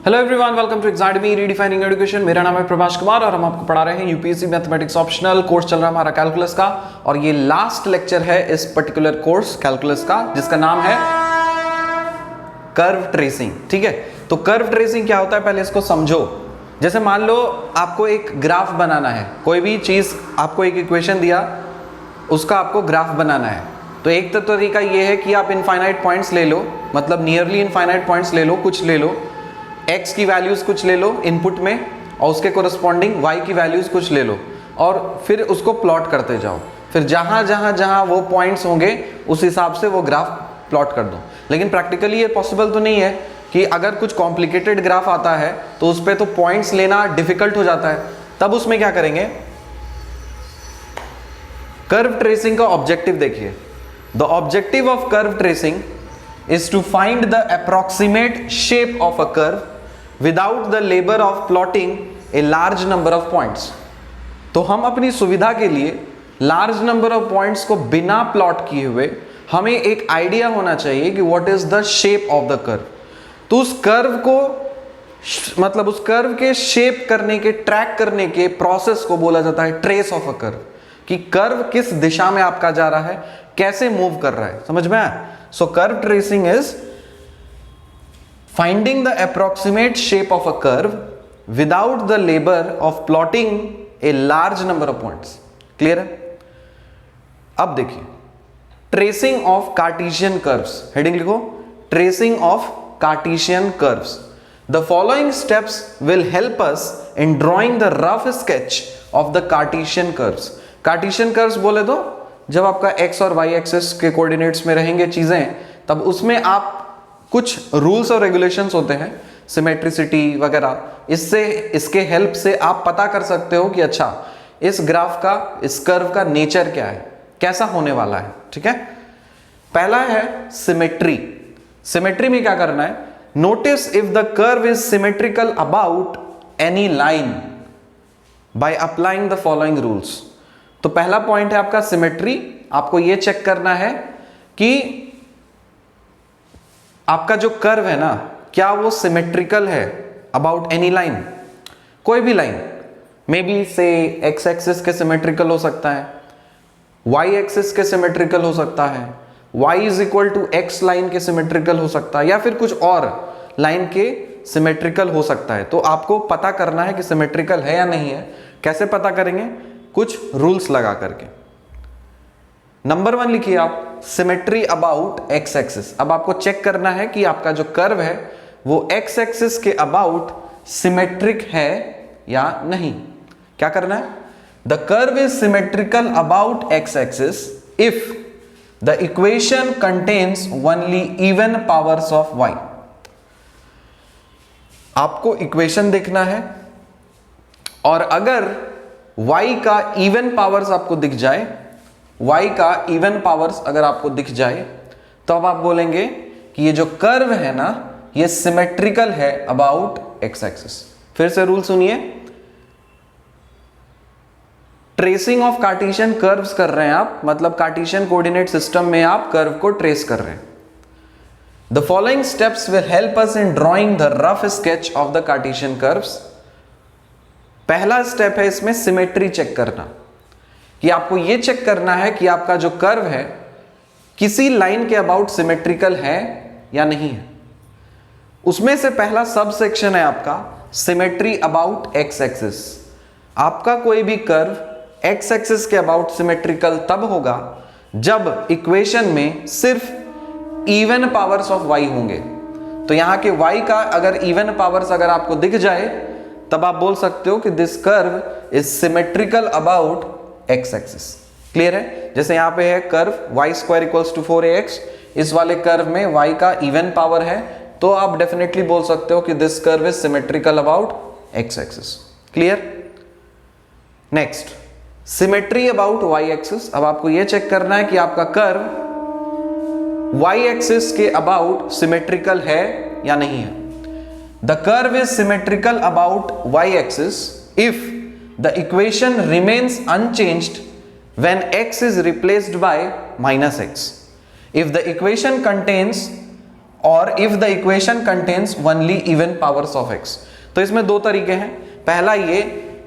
Hello everyone, welcome to Exadmy redefining education. मेरा नाम है प्रभाष कुमार और हम आपको पढ़ा रहे हैं यूपीएससी मैथमेटिक्स ऑप्शनल कोर्स। चल रहा है हमारा कैलकुलस का और ये लास्ट लेक्चर है इस पर्टिकुलर कोर्स कैलकुलस का, जिसका नाम है कर्व ट्रेसिंग। ठीक है, तो कर्व ट्रेसिंग क्या होता है पहले इसको समझो। जैसे मान लो आपको एक ग्राफ बनाना है, कोई भी चीज आपको एक इक्वेशन दिया, उसका आपको ग्राफ बनाना है। तो एक तो तरीका ये है कि आप इनफाइनाइट पॉइंट्स ले लो, मतलब नियरली इनफाइनाइट पॉइंट्स ले लो, कुछ ले लो, x की वैल्यूज कुछ ले लो इनपुट में और उसके कोरस्पॉन्डिंग y की वैल्यूज कुछ ले लो और फिर उसको प्लॉट करते जाओ। फिर जहां जहां वो पॉइंट्स होंगे उस हिसाब से वो ग्राफ प्लॉट कर दो। लेकिन प्रैक्टिकली ये पॉसिबल तो नहीं है कि अगर कुछ कॉम्प्लिकेटेड ग्राफ आता है तो उस पर तो पॉइंट्स लेना डिफिकल्ट हो जाता है। तब उसमें क्या करेंगे, कर्व ट्रेसिंग का ऑब्जेक्टिव देखिए। The objective of curve tracing is to find the approximate shape of a curve without the labor of plotting a large number of points। तो हम अपनी सुविधा के लिए लार्ज नंबर ऑफ पॉइंट्स को बिना प्लॉट किए हुए हमें एक आइडिया होना चाहिए कि what is the shape of the curve. तो उस कर्व को मतलब उस कर्व के शेप करने के, ट्रैक करने के प्रोसेस को बोला जाता है ट्रेस ऑफ अ कर्व, कि कर्व किस दिशा में आपका जा रहा है, कैसे मूव कर रहा है। समझ में आया? So curve tracing is finding the approximate shape of a curve without the labor of plotting a large number of points। Clear है? अब देखिए, tracing of Cartesian curves, heading लिखो, tracing of Cartesian curves। The following steps will help us in drawing the rough sketch of the Cartesian curves। Cartesian curves बोले तो जब आपका x और y axis के कोऑर्डिनेट्स में रहेंगे चीजें, तब उसमें आप कुछ रूल्स और रेगुलेशंस होते हैं, सिमेट्रिसिटी वगैरह, इससे इसके हेल्प से आप पता कर सकते हो कि अच्छा इस ग्राफ का, इस कर्व का नेचर क्या है, कैसा होने वाला है। ठीक है, पहला है सिमेट्री। सिमेट्री में क्या करना है, notice if the curve is symmetrical about any line by applying the following rules. तो पहला पॉइंट है आपका सिमेट्री। आपको यह चेक करना है कि आपका जो कर्व है ना, क्या वो सिमेट्रिकल है अबाउट एनी लाइन। कोई भी लाइन, मे बी से एक्स एक्सिस के सिमेट्रिकल हो सकता है, वाई एक्सिस के सिमेट्रिकल हो सकता है, y is equal to x line के सिमेट्रिकल हो सकता है, या फिर कुछ और लाइन के सिमेट्रिकल हो सकता है। तो आपको पता करना है कि सिमेट्रिकल है या नहीं है। कैसे पता करेंगे? कुछ रूल्स लगा करके। नंबर 1 लिखिए आप, सिमेट्री अबाउट एक्स एक्सिस। अब आपको चेक करना है कि आपका जो कर्व है वो एक्स एक्सिस के अबाउट सिमेट्रिक है या नहीं। क्या करना है? The curve is symmetrical about x axis if the equation contains only even powers of y. आपको इक्वेशन देखना है और अगर y का इवन पावर्स आपको दिख जाए, y का इवन पावर्स अगर आपको दिख जाए, तो अब आप बोलेंगे कि ये जो कर्व है ना, ये सिमेट्रिकल है अबाउट एक्स एक्सिस। फिर से रूल सुनिए, ट्रेसिंग ऑफ कार्टेशियन कर्व्स कर रहे हैं आप, मतलब कार्टेशियन कोऑर्डिनेट सिस्टम में आप कर्व को ट्रेस कर रहे हैं। The following steps will help us in drawing the rough sketch of the Cartesian curves. पहला स्टेप है इसमें सिमेट्री चेक करना, कि आपको यह चेक करना है कि आपका जो कर्व है किसी लाइन के अबाउट सिमेट्रिकल है या नहीं है। उसमें से पहला सब सेक्शन है आपका सिमेट्री अबाउट एक्स एक्सिस। आपका कोई भी कर्व एक्स एक्सिस के अबाउट सिमेट्रिकल तब होगा जब इक्वेशन में सिर्फ इवन पावर्स ऑफ वाई होंगे। तो यहां के वाई का अगर इवन पावर्स अगर आपको दिख जाए, तब आप बोल सकते हो कि this curve is symmetrical about x axis. Clear है? जैसे यहां पे है curve y square equals to 4ax, इस वाले कर्व में y का इवन पावर है, तो आप डेफिनेटली बोल सकते हो कि this curve is symmetrical about x axis. Clear? Next, symmetry about y axis. अब आपको यह चेक करना है कि आपका कर्व y एक्सिस के अबाउट सिमेट्रिकल है या नहीं है। The curve is symmetrical about y-axis if the equation remains unchanged when x is replaced by minus x. If the equation contains और if the equation contains only even powers of x। तो इसमें दो तरीके हैं। पहला ये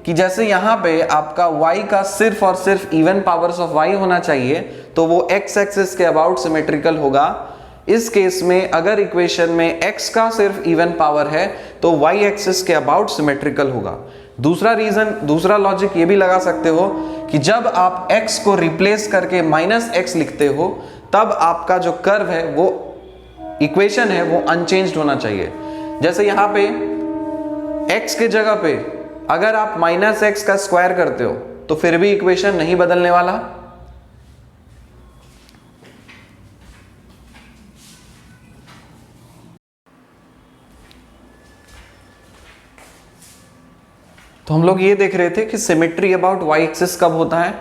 कि जैसे यहां पे आपका y का सिर्फ और सिर्फ इवन पावर्स ऑफ y होना चाहिए, तो वो x एक्सिस के अबाउट सिमेट्रिकल होगा। इस केस में अगर इक्वेशन में x का सिर्फ इवन पावर है तो y एक्सिस के अबाउट सिमेट्रिकल होगा। दूसरा रीजन, दूसरा लॉजिक ये भी लगा सकते हो कि जब आप x को रिप्लेस करके -x लिखते हो तब आपका जो कर्व है, वो इक्वेशन है, वो अनचेंज्ड होना चाहिए। जैसे यहां पे x के जगह पे अगर आप -x का स्क्वायर करते हो तो फिर भी इक्वेशन नहीं बदलने वाला। तो हम लोग ये देख रहे थे कि सिमेट्री अबाउट y एक्सिस कब होता है।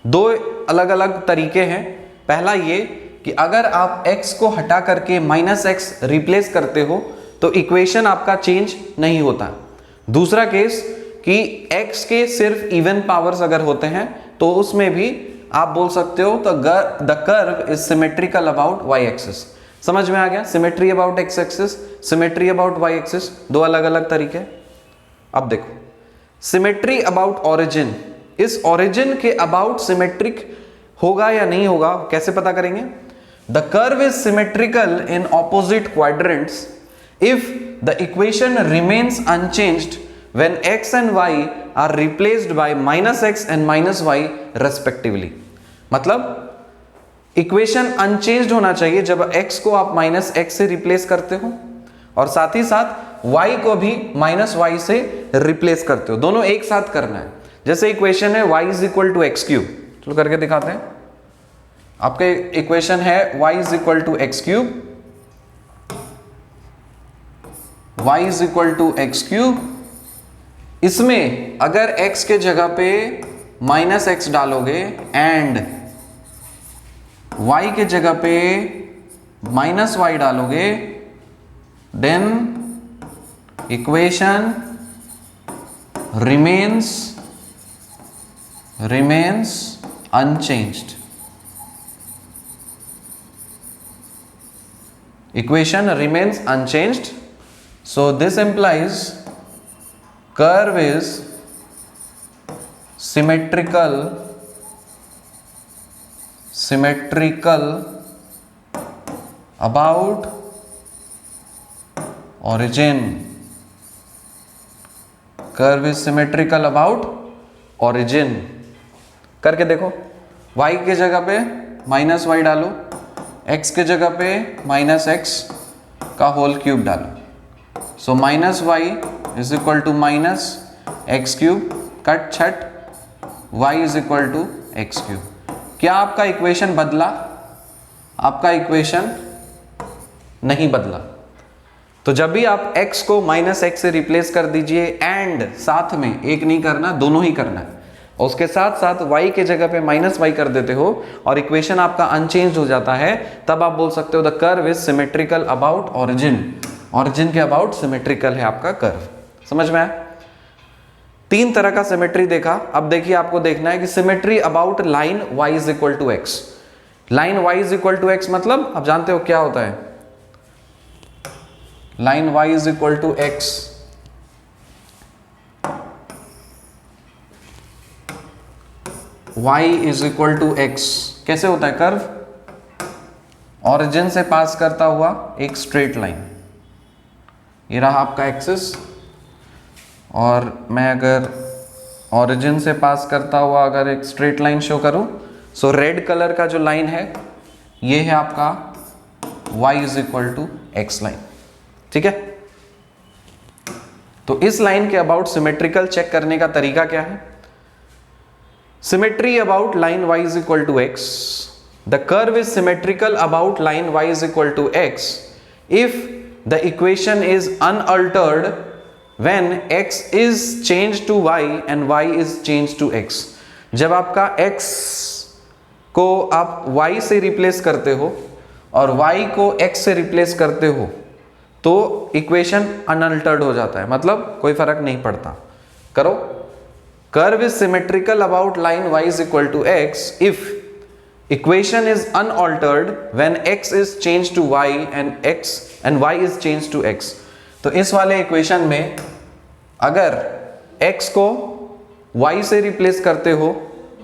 दो अलग अलग तरीके हैं। पहला ये कि अगर आप x को हटा करके -x रिप्लेस करते हो तो इक्वेशन आपका चेंज नहीं होता। दूसरा केस कि x के सिर्फ इवन पावर्स अगर होते हैं तो उसमें भी आप बोल सकते हो तो the curve is symmetrical about y axis. समझ में आ गया? Symmetry about x axis, symmetry about y axis, दो अलग अलग तरीके। अब देखो, सिमेट्री अबाउट ओरिजिन, इस ओरिजिन के अबाउट सिमेट्रिक होगा या नहीं होगा, कैसे पता करेंगे? The curve is symmetrical in opposite quadrants if the equation remains unchanged when x and y are replaced by -x and -y respectively। मतलब इक्वेशन अनचेंज्ड होना चाहिए जब x को आप -x से रिप्लेस करते हो और साथ ही साथ y को भी -y से रिप्लेस करते हो। दोनों एक साथ करना है। जैसे इक्वेशन है y is equal to x cube, चलो करके दिखाते हैं। आपके इक्वेशन है y is equal to x cube, y is equal to x cube. इसमें अगर x के जगह पे -x डालोगे एंड y के जगह पे -y डालोगे, then equation remains unchanged। Equation remains unchanged, so this implies curve is symmetrical about origin। Curve is symmetrical about origin. करके देखो, y के जगह पे -y डालो, x के जगह पे -x का होल क्यूब डालो। So -y is equal to -x cube, कट छट, y is equal to x cube. क्या आपका इक्वेशन बदला? आपका इक्वेशन नहीं बदला। तो जब भी आप x को -x से रिप्लेस कर दीजिए एंड साथ में एक नहीं करना, दोनों ही करना है, और उसके साथ साथ y के जगह पे -y कर देते हो और इक्वेशन आपका अनचेंज हो जाता है, तब आप बोल सकते हो the curve is symmetrical about origin. Origin के अबाउट सिमेट्रिकल है आपका कर्व। समझ में आया? तीन तरह का सिमेट्री देखा। अब देखिए, आपको देखना है कि symmetry about line y is equal to x। Line y is equal to x मतलब आप जानते हो क्या होता है? Line y is equal to x, y is equal to x। कैसे होता है कर्व? ओरिजिन से पास करता हुआ एक स्ट्रेट लाइन, ये रहा आपका एक्सिस, और मैं अगर ओरिजिन से पास करता हुआ अगर एक स्ट्रेट लाइन शो करूं, सो रेड कलर का जो लाइन है ये है आपका y is equal to x line. ठीक है? तो इस लाइन के अबाउट सिमेट्रिकल चेक करने का तरीका क्या है? Symmetry about line y is equal to x। The curve is symmetrical about line y is equal to x if the equation is unaltered when x is change to y and y is change to x। जब आपका x को आप y से replace करते हो और y को x से रिप्लेस करते हो तो इक्वेशन अनअल्टर्ड हो जाता है, मतलब कोई फर्क नहीं पड़ता। करो, curve is symmetrical about line y is equal to x if equation is unaltered when x is change to y and y is change to x। तो इस वाले इक्वेशन में अगर x को y से रिप्लेस करते हो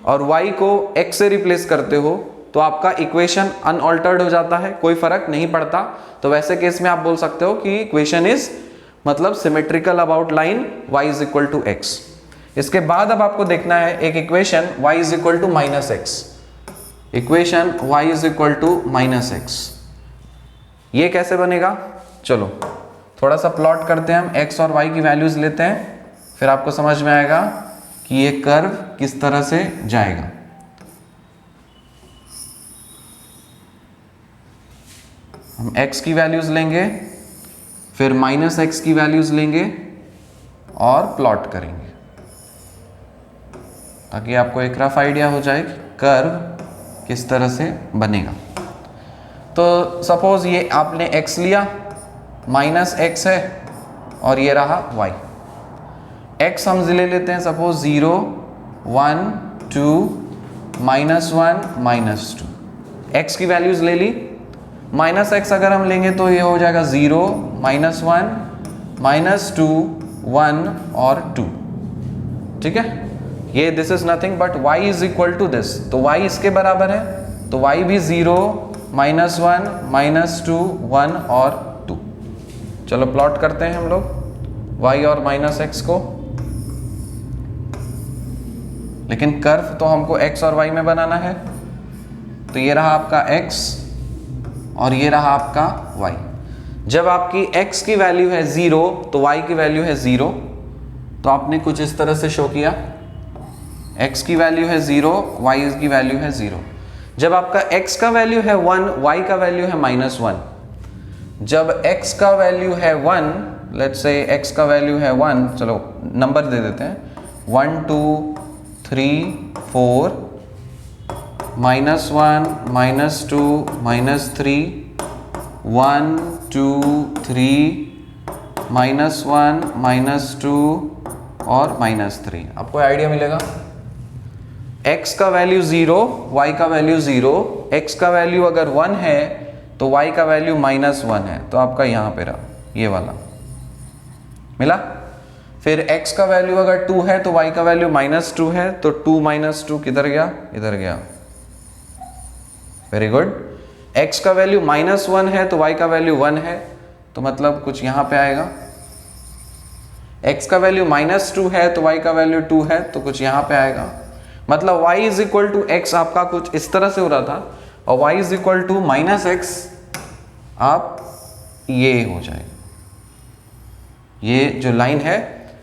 और y को x से रिप्लेस करते हो तो आपका इक्वेशन अनऑल्टर्ड हो जाता है, कोई फर्क नहीं पड़ता। तो वैसे केस में आप बोल सकते हो कि इक्वेशन इज मतलब symmetrical about line y is equal to x। इसके बाद अब आपको देखना है एक equation y is equal to minus x, equation y is equal to minus x. ये कैसे बनेगा, चलो थोड़ा सा प्लॉट करते हैं हम, x और y की वैल्यूज लेते हैं, फिर आपको समझ में आएगा कि ये कर्व किस तरह से जाएगा। हम x की वैल्यूज लेंगे, फिर माइनस एक्स की वैल्यूज लेंगे और प्लॉट करेंगे ताकि आपको एक रफ आइडिया हो जाए कि कर्व किस तरह से बनेगा। तो सपोज ये आपने x लिया, माइनस एक्स है और ये रहा y। x हम ले लेते हैं सपोज 0 1 2 -1 -2, x की वैल्यूज ले ली। माइनस एक्स अगर हम लेंगे तो ये हो जाएगा 0 -1 -2 1 और 2, ठीक है। ये this is nothing but y is equal to this, तो y इसके बराबर है, तो y भी 0 -1 -2 1 और 2। चलो प्लॉट करते हैं हम लोग y और माइनस एक्स को, लेकिन कर्व तो हमको x और y में बनाना है। तो ये रहा आपका x और ये रहा आपका y। जब आपकी x की वैल्यू है 0 तो y की वैल्यू है 0, तो आपने कुछ इस तरह से शो किया, x की वैल्यू है 0 y की वैल्यू है 0। जब आपका x का वैल्यू है 1 y का वैल्यू है -1, जब x का वैल्यू है 1, लेट्स से x का वैल्यू है 1, चलो नंबर दे देते हैं 1 2 3 4 -1 -2 -3 1 2 3 -1 -2 और -3। आपको आइडिया मिलेगा। x का वैल्यू 0 y का वैल्यू 0, x का वैल्यू अगर 1 है तो y का वैल्यू -1 है, तो आपका यहां पे रहा ये वाला मिला। फिर x का वैल्यू अगर 2 है तो y का वैल्यू -2 है, तो 2 -2 किधर गया, इधर गया। Very good. x का वैल्यू -1 है तो y का वैल्यू 1 है, तो मतलब कुछ यहां पे आएगा। x का वैल्यू -2 है तो y का वैल्यू 2 है, तो कुछ यहां पे आएगा। मतलब y is equal to x आपका कुछ इस तरह से हो रहा था, और y is equal to -x आप ये हो जाएगा, ये जो लाइन है।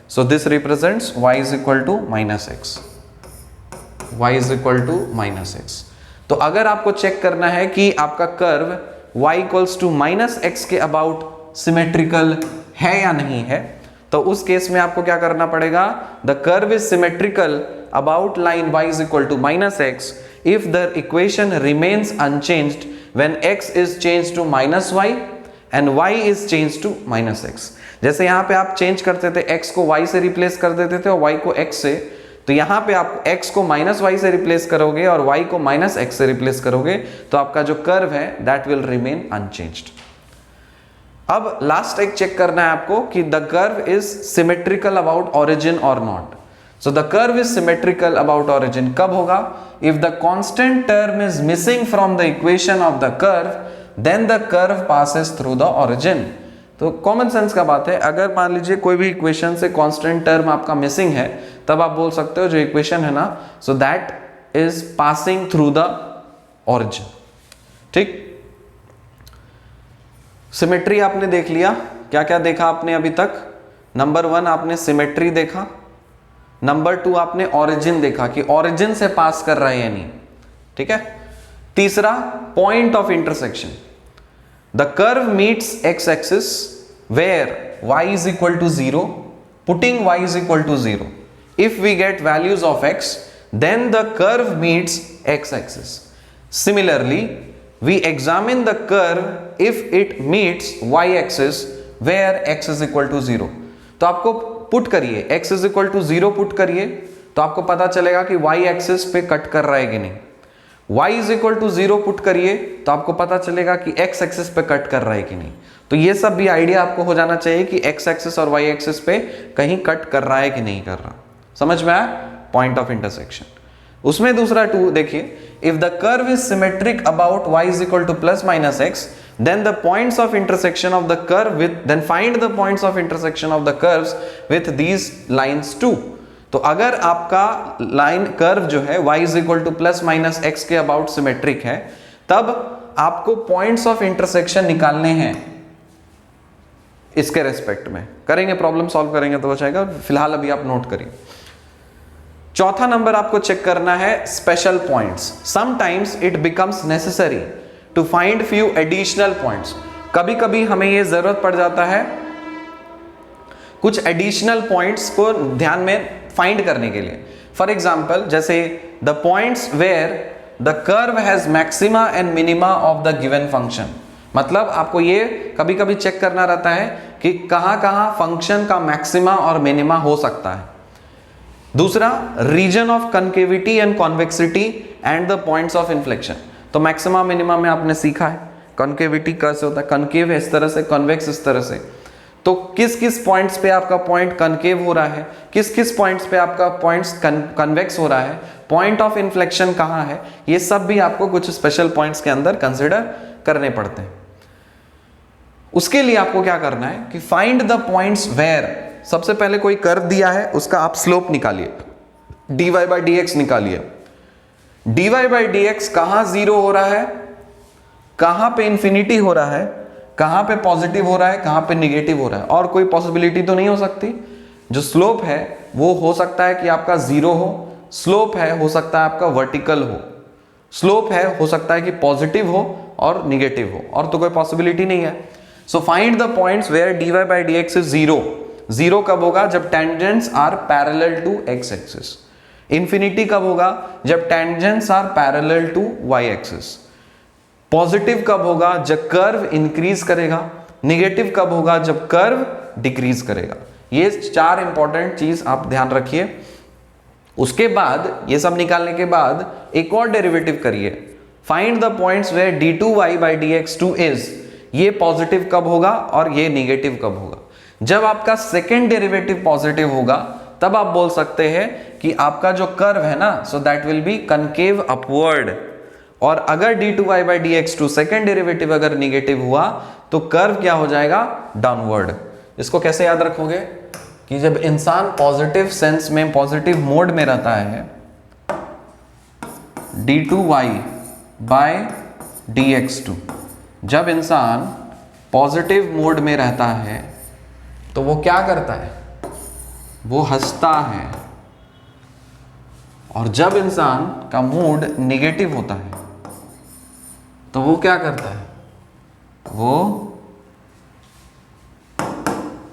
So this represents y is equal to -x, y is equal to -x। तो अगर आपको चेक करना है कि आपका curve y equals to -x के अबाउट सिमेट्रिकल है या नहीं है, तो उस केस में आपको क्या करना पड़ेगा, the curve is symmetrical about line y is equal to -x if the equation remains unchanged when x is change to -y and y is change to -x। जैसे यहाँ पे आप चेंज करते थे, x को y से replace कर देते थे और y को x से, तो यहाँ पे आप x को -y से रिप्लेस करोगे और y को -x से रिप्लेस करोगे, तो आपका जो कर्व है दैट विल रिमेन अनचेंज्ड। अब लास्ट एक चेक करना है आपको कि the curve is symmetrical about origin और not. So the curve is symmetrical about origin कब होगा, if the constant term is missing from the equation of the curve then the curve passes through the origin. तो common sense का बात है, अगर मान लीजिए कोई भी इक्वेशन से कांस्टेंट टर्म आपका मिसिंग है, तब आप बोल सकते हो जो इक्वेशन है ना, so that is passing through the origin. ठीक, सिमेट्री आपने देख लिया। क्या क्या देखा आपने अभी तक? नंबर 1 आपने सिमेट्री देखा, नंबर 2 आपने ऑरिजिन देखा कि ऑरिजिन से पास कर रहा है या नहीं। ठीक है। तीसरा point of intersection, the curve meets x axis where y is equal to 0, putting y is equal to 0. If we get values of x, then the curve meets x axis. Similarly, we examine the curve if it meets y axis where x is equal to 0. तो आपको put करिए x is equal to 0 put करिए, तो आपको पता चलेगा कि y axis पे कट कर रहा है कि नहीं। y is equal to 0 put करिए तो आपको पता चलेगा कि x एक्सिस पे कट कर रहा है कि नहीं। तो ये सब भी आइडिया आपको हो जाना चाहिए कि x एक्सिस और y एक्सिस पे कहीं कट कर रहा है कि नहीं कर रहा। समझ में आया पॉइंट ऑफ इंटरसेक्शन। उसमें दूसरा 2 देखिए, if the curve is symmetric about y is equal to plus minus x, then the points of intersection of the curve with, then find the points of intersection of the curves with these lines too। तो अगर आपका line curve जो है y is equal to plus minus x के about symmetric है, तब आपको points of intersection निकालने हैं इसके रेस्पेक्ट में। करेंगे, प्रॉब्लम सॉल्व करेंगे तो बचाएगा, फिलहाल अभी आप नोट करिए। चौथा नंबर आपको चेक करना है special points. Sometimes it becomes necessary to find few additional points. कभी कभी हमें यह जरूरत पड़ जाता है कुछ एडिशनल पॉइंट्स को ध्यान में फाइंड करने के लिए। फॉर एग्जाम्पल, जैसे the points where the curve has maxima and minima of the given function. मतलब आपको ये कभी कभी चेक करना रहता है कि कहां कहां फंक्शन का मैक्सिमा और मिनिमा हो सकता है। दूसरा, region of concavity and convexity and the points of inflection. तो मैक्सिमा मिनिमा में आपने सीखा है कनकेविटी कैसे होता है, कनकेव इस तरह से, कन्वेक्स इस तरह से। तो किस किस पॉइंट्स पे आपका पॉइंट कनकेव हो रहा है, किस किस पॉइंट्स पे आपका पॉइंट्स कन्वेक्स हो रहा है, पॉइंट ऑफ इन्फ्लेक्शन कहाँ है, ये सब भी आपको कुछ स्पेशल पॉइंट्स के अंदर कंसिडर करने पड़ते हैं। उसके लिए आपको क्या करना है कि फाइंड द पॉइंट्स वेयर, सबसे पहले कोई कर्व दिया है उसका आप स्लोप निकालिए, dy बाई dx निकालिए। dy बाई dx कहां जीरो हो रहा है, कहां पे इंफिनिटी हो रहा है, कहां पे पॉजिटिव हो रहा है, कहां पे निगेटिव हो रहा है। और कोई पॉसिबिलिटी तो नहीं हो सकती। जो स्लोप है वो हो सकता है कि आपका जीरो हो, स्लोप है हो सकता है आपका वर्टिकल हो, स्लोप है हो सकता है कि पॉजिटिव हो और निगेटिव हो, और तो कोई पॉसिबिलिटी नहीं है। So find the points where dy by dx is zero. Zero कब होगा, जब tangents are parallel to x axis. Infinity कब होगा, जब tangents are parallel to y axis. Positive कब होगा, जब कर्व इंक्रीज करेगा। निगेटिव कब होगा, जब कर्व डिक्रीज करेगा। ये 4 इंपॉर्टेंट चीज आप ध्यान रखिए। उसके बाद ये सब निकालने के बाद एक और डेरिवेटिव करिए, find the points where d2y by dx2 is. ये पॉजिटिव कब होगा और ये निगेटिव कब होगा। जब आपका सेकेंड डेरिवेटिव पॉजिटिव होगा तब आप बोल सकते हैं कि आपका जो कर्व है ना, so that will be concave upward. और अगर d2y by dx2 second derivative अगर निगेटिव हुआ तो कर्व क्या हो जाएगा, डाउनवर्ड। इसको कैसे याद रखोगे कि जब इंसान पॉजिटिव सेंस में, पॉजिटिव मोड में रहता है, d2y बाई dx2, जब इंसान पॉजिटिव मोड में रहता है तो वो क्या करता है, वो हंसता है। और जब इंसान का मूड नेगेटिव होता है तो वो क्या करता है, वो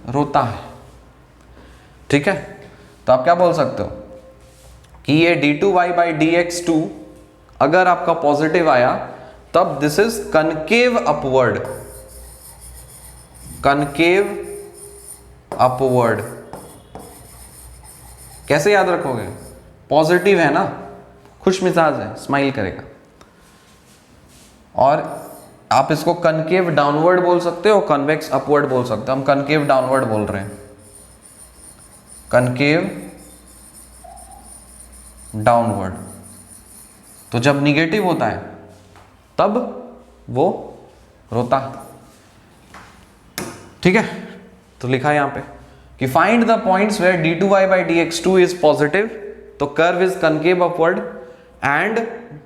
रोता है। ठीक है, तो आप क्या बोल सकते हो कि ये d2y बाई dx2 अगर आपका पॉजिटिव आया तब this is concave upward, concave upward. कैसे याद रखोगे, पॉजिटिव है ना, खुश मिजाज है, स्माइल करेगा। और आप इसको कनकेव डाउनवर्ड बोल सकते हो, कन्वेक्स अपवर्ड बोल सकते हो। हम कनकेव डाउनवर्ड बोल रहे हैं, कनकेव डाउनवर्ड। तो जब निगेटिव होता है तब वो रोता है। ठीक है, तो लिखा है यहां पे कि find the points where d2y by dx2 is positive, तो curve is concave upward, and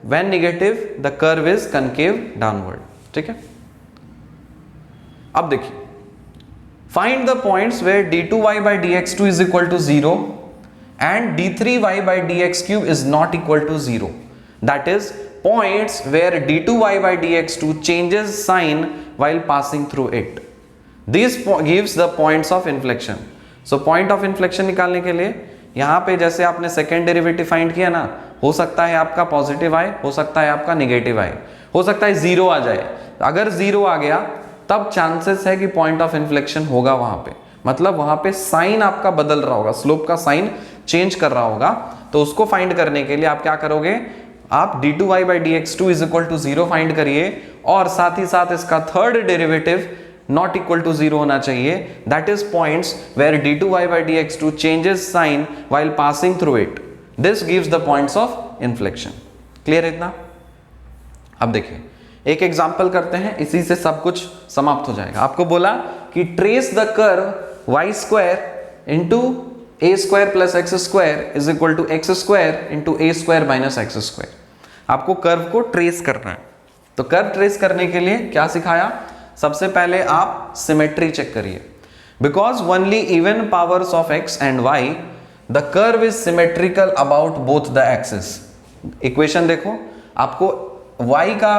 when negative the curve is concave downward. ठीक है, अब देखिए, find the points where d2y by dx2 is equal to 0 and d3y by dx3 is not equal to 0। That is points where d2y by dx2 changes sign while passing through it. This gives the points of inflection. So point of inflection निकालने के लिए यहाँ पे जैसे आपने second derivative find किया ना, हो सकता है आपका पॉजिटिव आए, हो सकता है आपका निगेटिव आए, हो सकता है जीरो आ जाए। अगर जीरो आ गया तब चांसेस है कि पॉइंट ऑफ इन्फ्लेक्शन होगा वहां पे, मतलब वहां पे साइन आपका बदल रहा होगा, स्लोप का साइन चेंज कर रहा होगा। तो उसको फाइंड करने के लिए आप क्या करोगे, आप d2y/dx2 is equal to 0 find करिए और साथ ही साथ इसका third derivative not equal to 0 होना चाहिए, that is points where d2y/dx2 changes sign while passing through it, this gives the points of inflection. Clear है इतना? अब देखिए एक एग्जांपल करते हैं, इसी से सब कुछ समाप्त हो जाएगा। आपको बोला कि trace the curve y square into a square plus x square is equal to x square into a square minus x square. आपको कर्व को ट्रेस करना है। तो कर्व ट्रेस करने के लिए क्या सिखाया? सबसे पहले आप सिमेट्री चेक करिए। Because only even powers of x and y the curve is symmetrical about both the axis. Equation देखो, आपको y का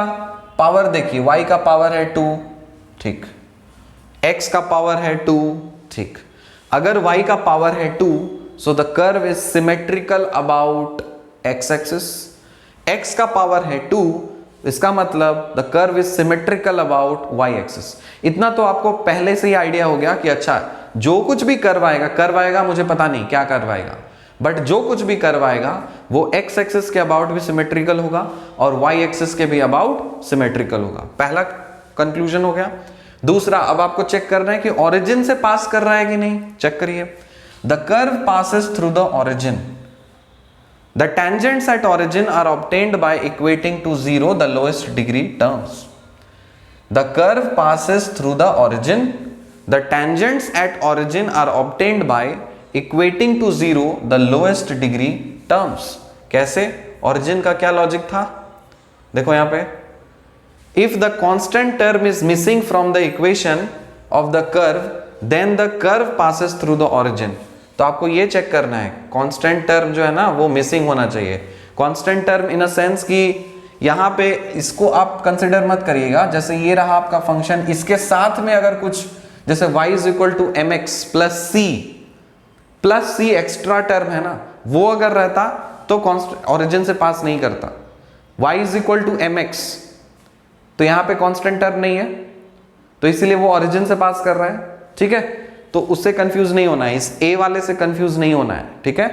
पावर देखिए, y का पावर है 2, ठीक, x का पावर है 2, ठीक। अगर y का पावर है 2 सो the curve is symmetrical about x axis. x का पावर है 2, इसका मतलब the curve is symmetrical about y axis. इतना तो आपको पहले से ही आइडिया हो गया कि अच्छा जो कुछ भी कर्व आएगा मुझे पता नहीं क्या कर्व आएगा, बट जो कुछ भी कर्व आएगा वो x एक्सिस के अबाउट भी सिमेट्रिकल होगा और y एक्सिस के भी अबाउट सिमेट्रिकल होगा। पहला कंक्लूजन हो गया। दूसरा, अब आपको चेक करना है कि ओरिजिन से पास कर रहा है कि नहीं। चेक करिए, the curve passes through the origin, the tangents at origin are obtained by equating to 0 the lowest degree terms. The curve passes through the origin, the tangents at origin are obtained by equating to 0 the lowest degree terms. कैसे? Origin का क्या logic था? देखो यहां पे, if the constant term is missing from the equation of the curve then the curve passes through the origin। तो आपको ये चेक करना है कांस्टेंट टर्म जो है ना वो मिसिंग होना चाहिए। Constant term in a sense कि यहाँ पे इसको आप कंसिडर मत करिएगा, जैसे ये रहा आपका फंक्शन, इसके साथ में अगर कुछ जैसे y is equal to m x plus c extra term है ना, वो अगर रहता तो ओरिजिन से पास नहीं करता। y is equal to m x, तो यहां पे कांस्टेंट टर्म नहीं है तो इसीलिए वो ओरिजिन से पास कर रहा है, ठीक है। तो उससे कंफ्यूज नहीं होना है, इस a वाले से कंफ्यूज नहीं होना है, ठीक है।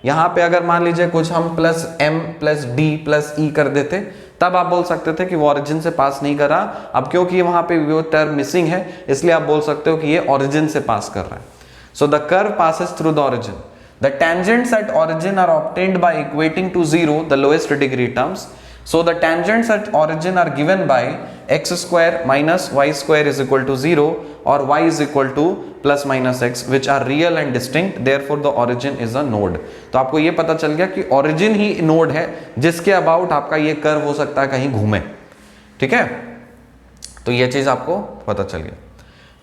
यहां पे अगर मान लीजिए कुछ हम plus m plus d plus e कर देते तब आप बोल सकते थे कि वो ओरिजिन से पास नहीं कर रहा। अब क्योंकि वहां पे वो टर्म मिसिंग है इसलिए आप बोल सकते हो कि ये ओरिजिन से पास कर रहा है। So the curve passes through the origin, the tangents at origin are obtained by equating to 0 the lowest degree terms. So the tangents at origin are given by x square minus y square is equal to 0 or y is equal to plus minus x which are real and distinct, therefore the origin is a node। तो आपको ये पता चल गया कि origin ही node है जिसके about आपका ये कर्व हो सकता है कहीं घूमे, ठीक है। तो ये चीज आपको पता चल गया।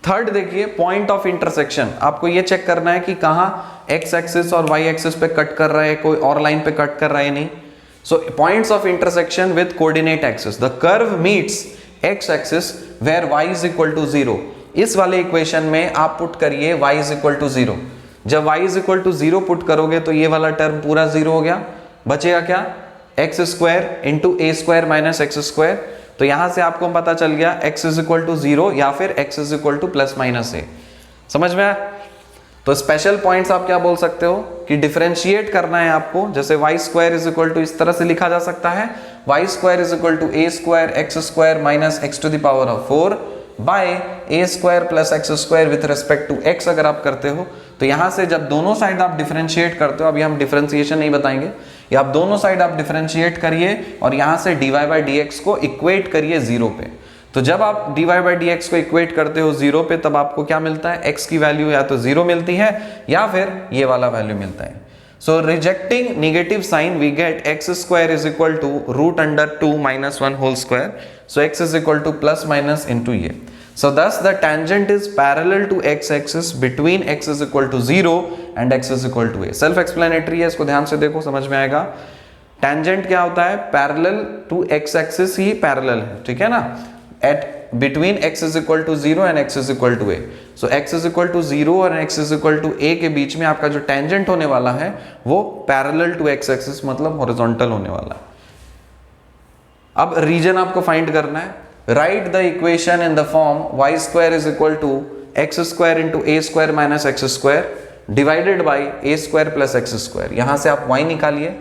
थर्ड देखिए, पॉइंट ऑफ इंटरसेक्शन। आपको ये चेक करना है कि कहाँ x एक्सिस और y एक्सिस पे कट कर रहा है, कोई और लाइन पे कट कर रहा है नहीं। So points of intersection with coordinate axis, the curve meets x axis where y is equal to 0। इस वाले इक्वेशन में आप पुट करिए y is equal to 0। जब y is equal to 0 put करोगे तो ये वाला टर्म पूरा 0 हो गया, बचेगा क्या? x square into a square minus x square. तो यहां से आपको पता चल गया x is equal to 0 या फिर x is equal to plus minus a। समझ में आया? तो स्पेशल पॉइंट्स आप क्या बोल सकते हो कि डिफरेंशिएट करना है आपको, जैसे y square is equal to इस तरह से लिखा जा सकता है, y square is equal to a square x square minus x to the power of 4 by a square plus x square with respect to x। अगर आप करते हो तो यहां से जब दोनों साइड आप डिफरेंशिएट करते हो, अभी हम डिफरेंशिएशन नहीं बताएंगे, या आप दोनों साइड आप डिफरेंशिएट करिए और यहां से dy बाई dx को इक्वेट करिए 0 पे। तो जब आप dy बाई dx को इक्वेट करते हो 0 पे तब आपको क्या मिलता है? x की वैल्यू या तो 0 मिलती है या फिर ये वाला वैल्यू मिलता है। So rejecting negative sign we get x square is equal to root under 2 minus 1 whole square. So x is equal to plus minus into ये। So this the tangent is parallel to x axis between x is equal to 0 and x is equal to a। Self explanatory है, इसको ध्यान से देखो, समझ में आएगा। Tangent क्या होता है? पैरेलल टू x एक्सिस ही पैरेलल है, ठीक है ना, at between x is equal to 0 and x is equal to a। so x is equal to 0 और x is equal to a के बीच में आपका जो टेंजेंट होने वाला है वो पैरेलल टू x एक्सिस मतलब हॉरिजॉन्टल होने वाला है। अब रीजन आपको फाइंड करना है। Write the equation in the form y square is equal to x square into a square minus x square divided by a square plus x square. यहां से आप y निकालिए,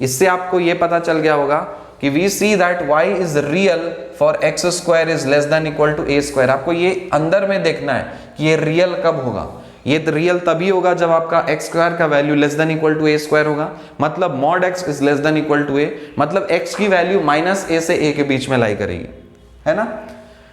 इससे आपको ये पता चल गया होगा कि we see that y is real for x square is less than equal to a square. आपको ये अंदर में देखना है कि ये रियल कब होगा। ये रियल तभी होगा जब आपका x स्क्वायर का value less than equal to a square होगा, मतलब mod x is less than equal to a, मतलब x की वैल्यू माइनस a से a के बीच में लाई करेगी, है ना।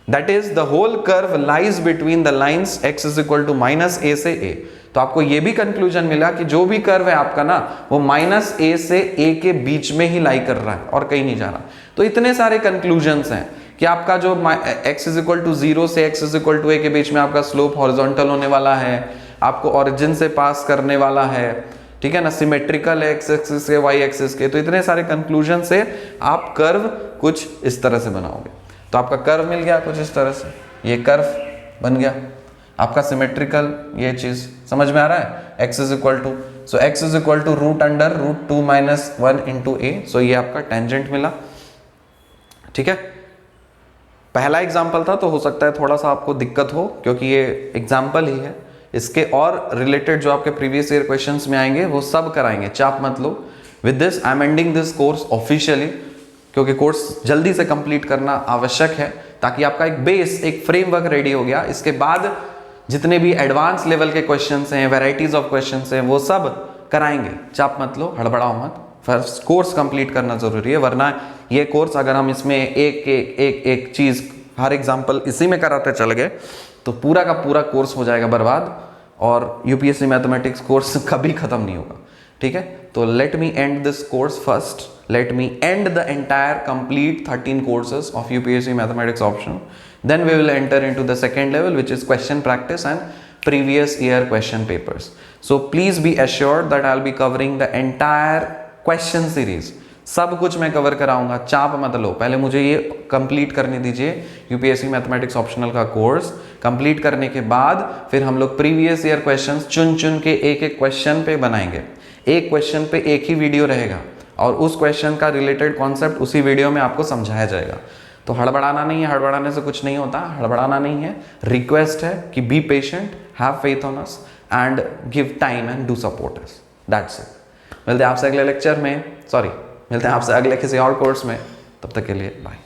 That is the whole curve lies between the lines x is equal to minus a से a। तो आपको ये भी कंक्लूजन मिला कि जो भी कर्व है आपका ना, वो माइनस a से a के बीच में ही लाई कर रहा है और कहीं नहीं जा रहा। तो इतने सारे कंक्लूजन्स हैं कि आपका जो x इज इक्वल टू 0 से x is equal to a के बीच में आपका स्लोप हॉरिजॉन्टल होने वाला है, आपको ओरिजिन से पास करने वाला है, ठीक है ना, सिमेट्रिकल है x एक्सिस के y एक्सिस के। तो इतने सारे कंक्लूजन से आप कर्व कुछ इस तरह से बनाओगे। तो आपका कर्व मिल गया कुछ इस तरह से, ये कर्व बन गया आपका सिमेट्रिकल। ये चीज समझ में आ रहा है, x is equal to, so x is equal to root under root 2 minus 1 into a। So ये आपका टेंजेंट मिला, ठीक है। पहला एग्जाम्पल था तो हो सकता है थोड़ा सा आपको दिक्कत हो, क्योंकि ये एग्जाम्पल ही है। इसके और रिलेटेड जो आपके प्रीवियस ईयर क्वेश्चंस में आएंगे वो सब कराएंगे, चाप मत लो। With this I am ending this course officially, क्योंकि कोर्स जल्दी से कंप्लीट करना आवश्यक है, ताकि आपका एक बेस, एक फ्रेमवर्क रेडी हो गया। इसके बाद जितने भी एडवांस लेवल के क्वेश्चंस हैं, वैरायटीज ऑफ क्वेश्चंस हैं, वो सब कराएंगे। चाप मत लो, हड़बड़ाओ मत, फर्स्ट कोर्स कंप्लीट करना जरूरी है। वरना ये कोर्स अगर हम इसमें एक चीज, हर एग्जाम्पल इसी में कराते चल गए तो पूरा का पूरा कोर्स हो जाएगा बर्बाद, और यूपीएससी मैथमेटिक्स कोर्स कभी खत्म नहीं होगा, ठीक है। तो let me and this course first, let me end the entire complete 13 courses of UPSC mathematics option, then we will enter into the second level, which is question practice and previous year question papers. So please be assured that I'll be covering the entire question series, सब कुछ मैं cover कराऊंगा, चाप मत लो। पहले मुझे ये complete करने दीजिए, यूपीएससी मैथमेटिक्स ऑप्शनल का कोर्स कंप्लीट करने के बाद फिर हम लोग प्रीवियस ईयर क्वेश्चंस चुन चुन के एक एक क्वेश्चन पे बनाएंगे। एक क्वेश्चन पे एक ही वीडियो रहेगा और उस क्वेश्चन का रिलेटेड कॉन्सेप्ट उसी वीडियो में आपको समझाया जाएगा। तो हड़बड़ाना नहीं है, हड़बड़ाने से कुछ नहीं होता, हड़बड़ाना नहीं है। रिक्वेस्ट है कि be patient, have faith on us and give time and do support us, that's it. मिलते हैं आपसे अगले लेक्चर में, मिलते हैं आपसे अगले किसी और कोर्स में, तब तक के लिए बाय।